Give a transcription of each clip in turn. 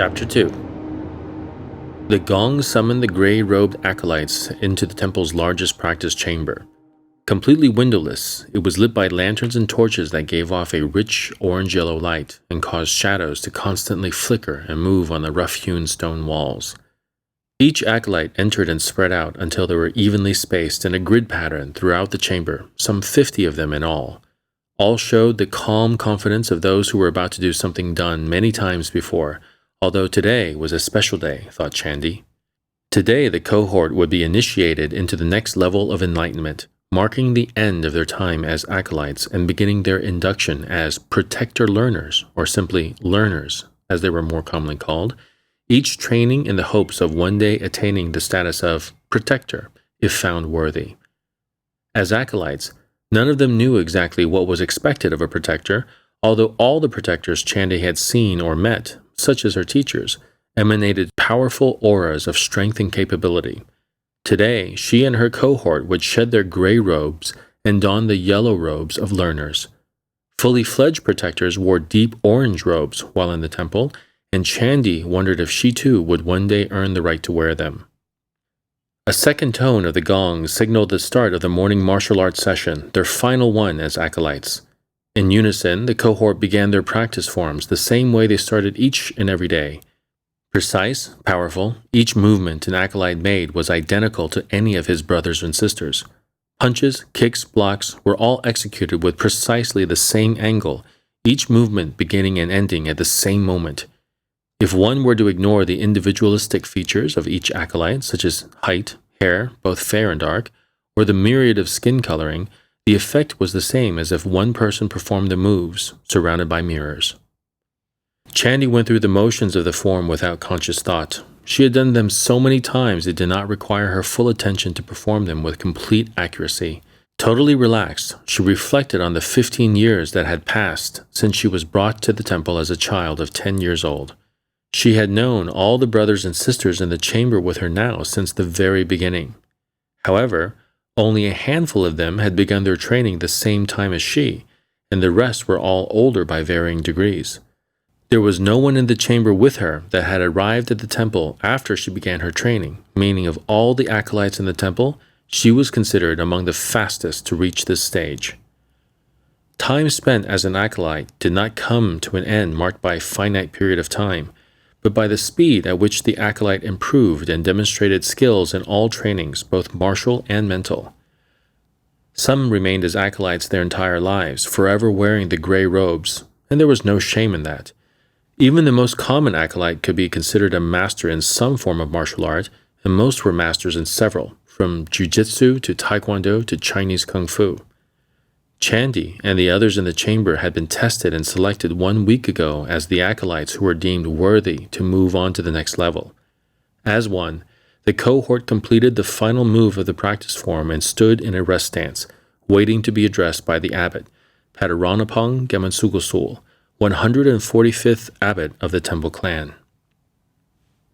Chapter 2. The Gong summoned the gray-robed acolytes into the temple's largest practice chamber. Completely windowless, it was lit by lanterns and torches that gave off a rich orange-yellow light and caused shadows to constantly flicker and move on the rough-hewn stone walls. Each acolyte entered and spread out until they were evenly spaced in a grid pattern throughout the chamber, some 50 of them in all. All showed the calm confidence of those who were about to do something done many times before, although today was a special day, thought Chandy. Today the cohort would be initiated into the next level of enlightenment, marking the end of their time as acolytes and beginning their induction as protector learners, or simply learners, as they were more commonly called, each training in the hopes of one day attaining the status of protector, if found worthy. As acolytes, none of them knew exactly what was expected of a protector, although all the protectors Chandy had seen or met, such as her teachers, emanated powerful auras of strength and capability. Today, she and her cohort would shed their gray robes and don the yellow robes of learners. Fully fledged protectors wore deep orange robes while in the temple, and Chandy wondered if she too would one day earn the right to wear them. A second tone of the gong signaled the start of the morning martial arts session, their final one as acolytes. In unison, the cohort began their practice forms the same way they started each and every day. Precise, powerful, each movement an acolyte made was identical to any of his brothers and sisters. Punches, kicks, blocks were all executed with precisely the same angle, each movement beginning and ending at the same moment. If one were to ignore the individualistic features of each acolyte, such as height, hair, both fair and dark, or the myriad of skin coloring, the effect was the same as if one person performed the moves, surrounded by mirrors. Chandy went through the motions of the form without conscious thought. She had done them so many times it did not require her full attention to perform them with complete accuracy. Totally relaxed, she reflected on the 15 years that had passed since she was brought to the temple as a child of 10 years old. She had known all the brothers and sisters in the chamber with her now since the very beginning. However, only a handful of them had begun their training the same time as she, and the rest were all older by varying degrees. There was no one in the chamber with her that had arrived at the temple after she began her training, meaning of all the acolytes in the temple, she was considered among the fastest to reach this stage. Time spent as an acolyte did not come to an end marked by a finite period of time, but by the speed at which the acolyte improved and demonstrated skills in all trainings, both martial and mental. Some remained as acolytes their entire lives, forever wearing the gray robes, and there was no shame in that. Even the most common acolyte could be considered a master in some form of martial art, and most were masters in several, from jiu-jitsu to taekwondo to Chinese kung fu. Chandy and the others in the chamber had been tested and selected 1 week ago as the acolytes who were deemed worthy to move on to the next level. As one, the cohort completed the final move of the practice form and stood in a rest stance, waiting to be addressed by the abbot, Padaranapong Gamansugosul, 145th abbot of the temple clan.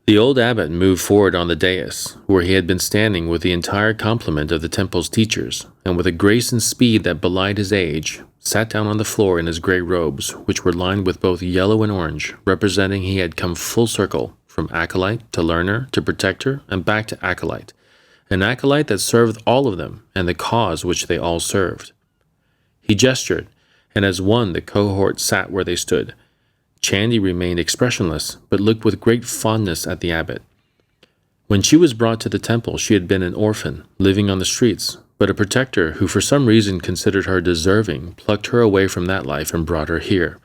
The old abbot moved forward on the dais, where he had been standing with the entire complement of the temple's teachers, and with a grace and speed that belied his age, sat down on the floor in his gray robes, which were lined with both yellow and orange, representing he had come full circle, from acolyte to learner to protector and back to acolyte, an acolyte that served all of them and the cause which they all served. He gestured, and as one the cohort sat where they stood. Chandy remained expressionless, but looked with great fondness at the abbot. When she was brought to the temple, she had been an orphan, living on the streets, but a protector who for some reason considered her deserving plucked her away from that life and brought her here.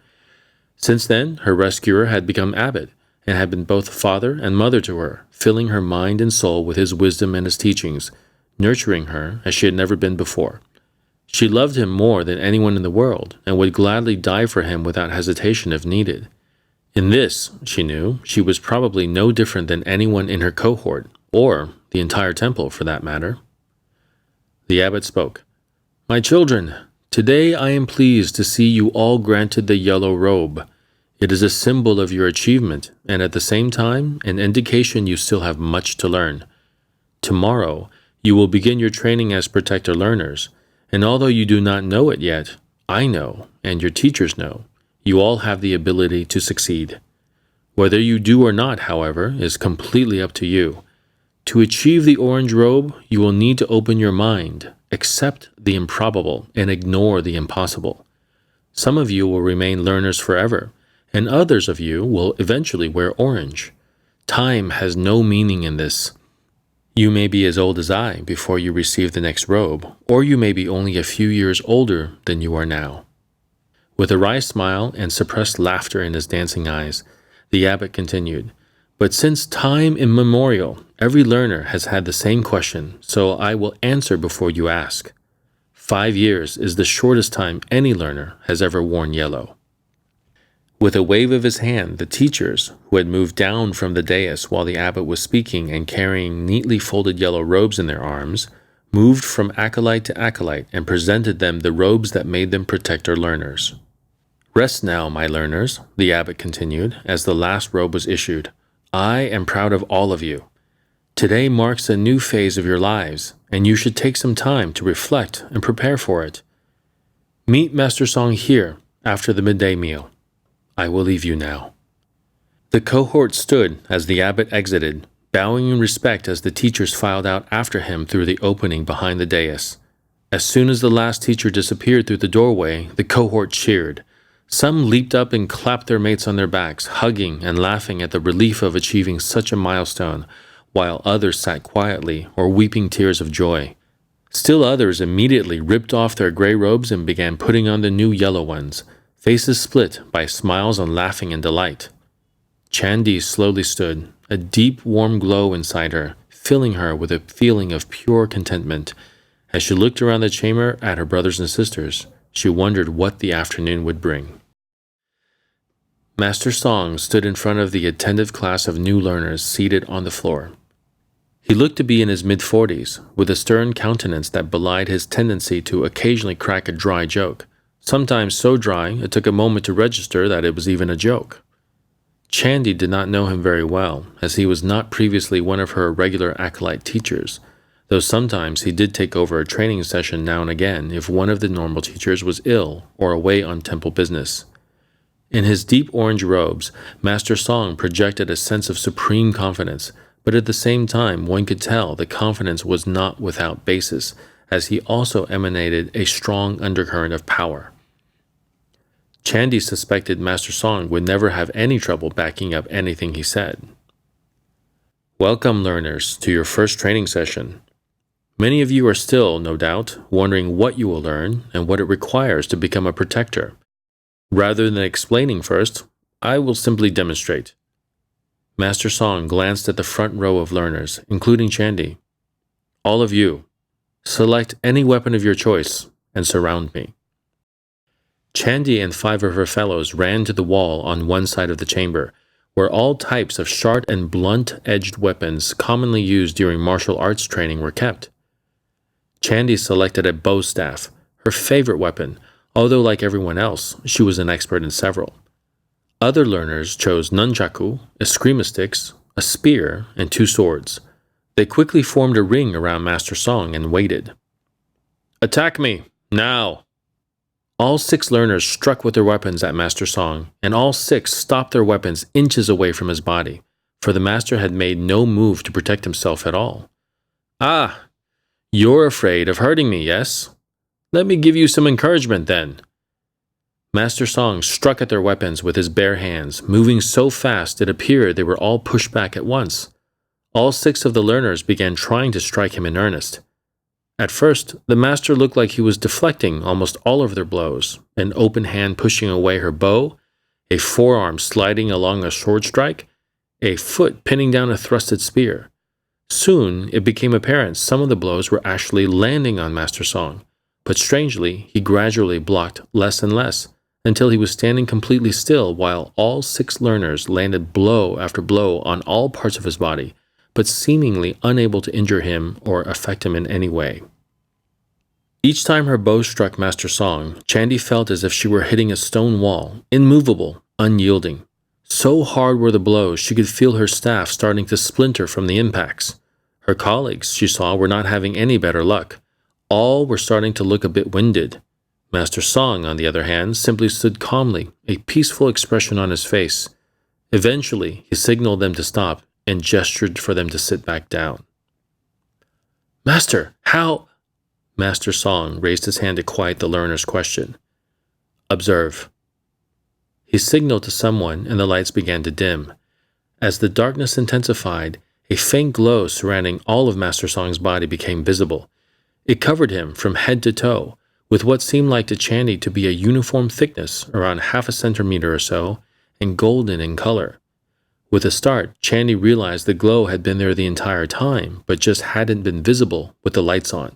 Since then, her rescuer had become abbot, and had been both father and mother to her, filling her mind and soul with his wisdom and his teachings, nurturing her as she had never been before. She loved him more than anyone in the world, and would gladly die for him without hesitation if needed. In this, she knew, she was probably no different than anyone in her cohort, or the entire temple for that matter. The abbot spoke. "My children, today I am pleased to see you all granted the yellow robe. It is a symbol of your achievement, and at the same time, an indication you still have much to learn. Tomorrow, you will begin your training as protector learners, and although you do not know it yet, I know, and your teachers know, you all have the ability to succeed. Whether you do or not, however, is completely up to you. To achieve the orange robe, you will need to open your mind, accept the improbable, and ignore the impossible. Some of you will remain learners forever, and others of you will eventually wear orange. Time has no meaning in this. You may be as old as I before you receive the next robe, or you may be only a few years older than you are now. With a wry smile and suppressed laughter in his dancing eyes, the abbot continued, "But since time immemorial, every learner has had the same question, so I will answer before you ask. 5 years is the shortest time any learner has ever worn yellow." With a wave of his hand, the teachers, who had moved down from the dais while the abbot was speaking and carrying neatly folded yellow robes in their arms, moved from acolyte to acolyte and presented them the robes that made them protector learners. "Rest now, my learners," the abbot continued, as the last robe was issued. "I am proud of all of you. Today marks a new phase of your lives, and you should take some time to reflect and prepare for it. Meet Master Song here after the midday meal. I will leave you now." The cohort stood as the abbot exited, bowing in respect as the teachers filed out after him through the opening behind the dais. As soon as the last teacher disappeared through the doorway, the cohort cheered. Some leaped up and clapped their mates on their backs, hugging and laughing at the relief of achieving such a milestone, while others sat quietly or weeping tears of joy. Still others immediately ripped off their gray robes and began putting on the new yellow ones, faces split by smiles and laughing in delight. Chandi slowly stood, a deep, warm glow inside her, filling her with a feeling of pure contentment. As she looked around the chamber at her brothers and sisters, she wondered what the afternoon would bring. Master Song stood in front of the attentive class of new learners seated on the floor. He looked to be in his mid-40s, with a stern countenance that belied his tendency to occasionally crack a dry joke, sometimes so dry it took a moment to register that it was even a joke. Chandi did not know him very well, as he was not previously one of her regular acolyte teachers, though sometimes he did take over a training session now and again if one of the normal teachers was ill or away on temple business. In his deep orange robes, Master Song projected a sense of supreme confidence, but at the same time one could tell the confidence was not without basis, as he also emanated a strong undercurrent of power. Chandi suspected Master Song would never have any trouble backing up anything he said. "Welcome, learners, to your first training session. Many of you are still, no doubt, wondering what you will learn and what it requires to become a protector. Rather than explaining first, I will simply demonstrate." Master Song glanced at the front row of learners, including Chandi. "All of you, select any weapon of your choice and surround me." Chandi and 5 of her fellows ran to the wall on one side of the chamber, where all types of sharp and blunt-edged weapons commonly used during martial arts training were kept. Chandi selected a bow staff, her favorite weapon, although like everyone else, she was an expert in several. Other learners chose nunchaku, eskrima sticks, a spear, and 2 swords. They quickly formed a ring around Master Song and waited. "Attack me, now!" All 6 learners struck with their weapons at Master Song, and all 6 stopped their weapons inches away from his body, for the master had made no move to protect himself at all. "Ah, you're afraid of hurting me, yes? Let me give you some encouragement then." Master Song struck at their weapons with his bare hands, moving so fast it appeared they were all pushed back at once. All 6 of the learners began trying to strike him in earnest. At first, the master looked like he was deflecting almost all of their blows, an open hand pushing away her bow, a forearm sliding along a sword strike, a foot pinning down a thrusted spear. Soon, it became apparent some of the blows were actually landing on Master Song, but strangely, he gradually blocked less and less, until he was standing completely still while all 6 learners landed blow after blow on all parts of his body, but seemingly unable to injure him or affect him in any way. Each time her bow struck Master Song, Chandi felt as if she were hitting a stone wall, immovable, unyielding. So hard were the blows she could feel her staff starting to splinter from the impacts. Her colleagues, she saw, were not having any better luck. All were starting to look a bit winded. Master Song, on the other hand, simply stood calmly, a peaceful expression on his face. Eventually, he signaled them to stop and gestured for them to sit back down. Master, how? Master Song raised his hand to quiet the learner's question. Observe. He signaled to someone, and the lights began to dim. As the darkness intensified, a faint glow surrounding all of Master Song's body became visible. It covered him from head to toe, with what seemed like to Chandy to be a uniform thickness around half a centimeter or so, and golden in color. With a start, Chandy realized the glow had been there the entire time, but just hadn't been visible with the lights on.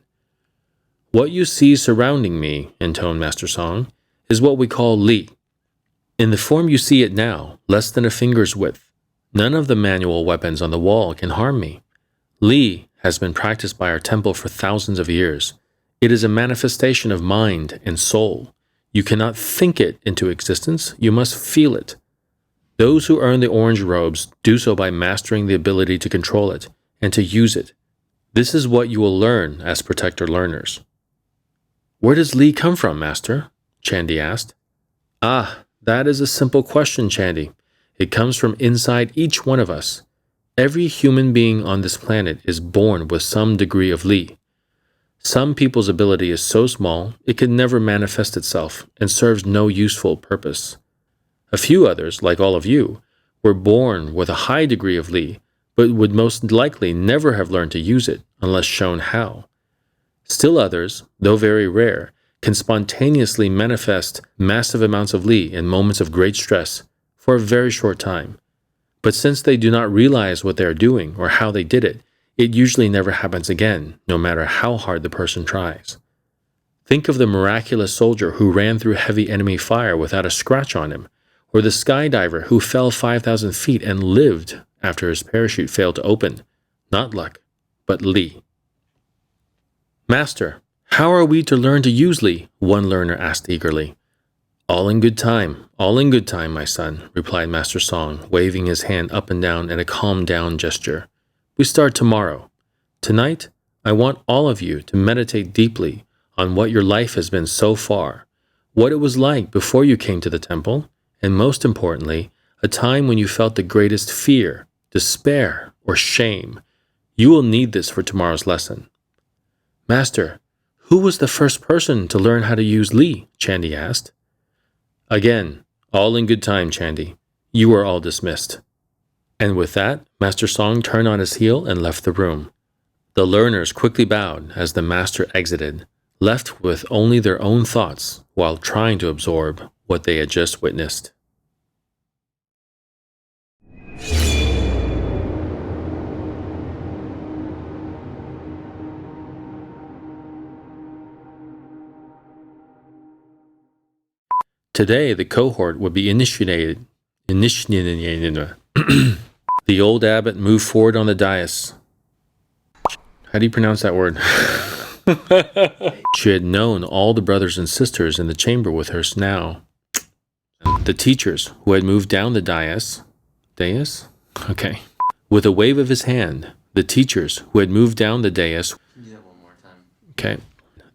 What you see surrounding me, intoned Master Song, is what we call Li. In the form you see it now, less than a finger's width, none of the manual weapons on the wall can harm me. Li has been practiced by our temple for thousands of years. It is a manifestation of mind and soul. You cannot think it into existence, you must feel it. Those who earn the orange robes do so by mastering the ability to control it and to use it. This is what you will learn as protector learners. Where does Li come from, Master? Chandy asked. Ah, that is a simple question, Chandy. It comes from inside each one of us. Every human being on this planet is born with some degree of Li. Some people's ability is so small it can never manifest itself and serves no useful purpose. A few others, like all of you, were born with a high degree of Li, but would most likely never have learned to use it unless shown how. Still others, though very rare, can spontaneously manifest massive amounts of Li in moments of great stress for a very short time. But since they do not realize what they are doing or how they did it, it usually never happens again, no matter how hard the person tries. Think of the miraculous soldier who ran through heavy enemy fire without a scratch on him, or the skydiver who fell 5,000 feet and lived after his parachute failed to open. Not luck, but Li. Master, how are we to learn to use Li? One learner asked eagerly. All in good time, my son, replied Master Song, waving his hand up and down in a calm down gesture. We start tomorrow. Tonight, I want all of you to meditate deeply on what your life has been so far, what it was like before you came to the temple, and most importantly, a time when you felt the greatest fear, despair, or shame. You will need this for tomorrow's lesson. Master, who was the first person to learn how to use Li? Chandy asked. Again, all in good time, Chandy. You are all dismissed. And with that, Master Song turned on his heel and left the room. The learners quickly bowed as the master exited, left with only their own thoughts while trying to absorb what they had just witnessed. Today, the cohort would be initiated. The old abbot moved forward on the dais. How do you pronounce that word? She had known all the brothers and sisters in the chamber with her now. The teachers who had moved down the dais. Dais? Okay. With a wave of his hand, the teachers who had moved down the dais. Do that one more time. Okay.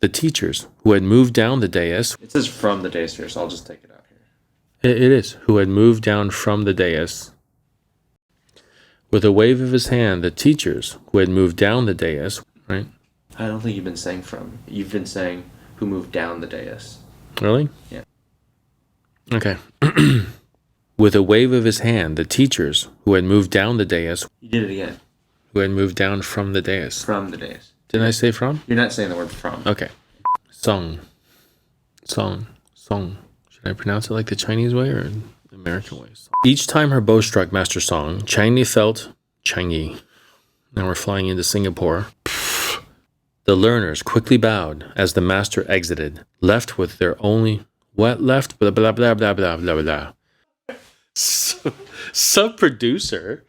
The teachers who had moved down the dais. It says from the dais here, so I'll just take it out here. It is. Who had moved down from the dais. With a wave of his hand, the teachers who had moved down the dais, right? I don't think you've been saying from. You've been saying who moved down the dais. Really? Yeah. Okay. With a wave of his hand, the teachers who had moved down the dais. You did it again. Who had moved down from the dais. From the dais. Didn't I say from? You're not saying the word from. Okay. Song. Should I pronounce it like the Chinese way or the American way? Each time her bow struck Master Song, Changi felt... Now we're flying into Singapore. The learners quickly bowed as the master exited, left with their only... What left? Blah, blah, blah, blah, blah, blah, blah. Sub-producer?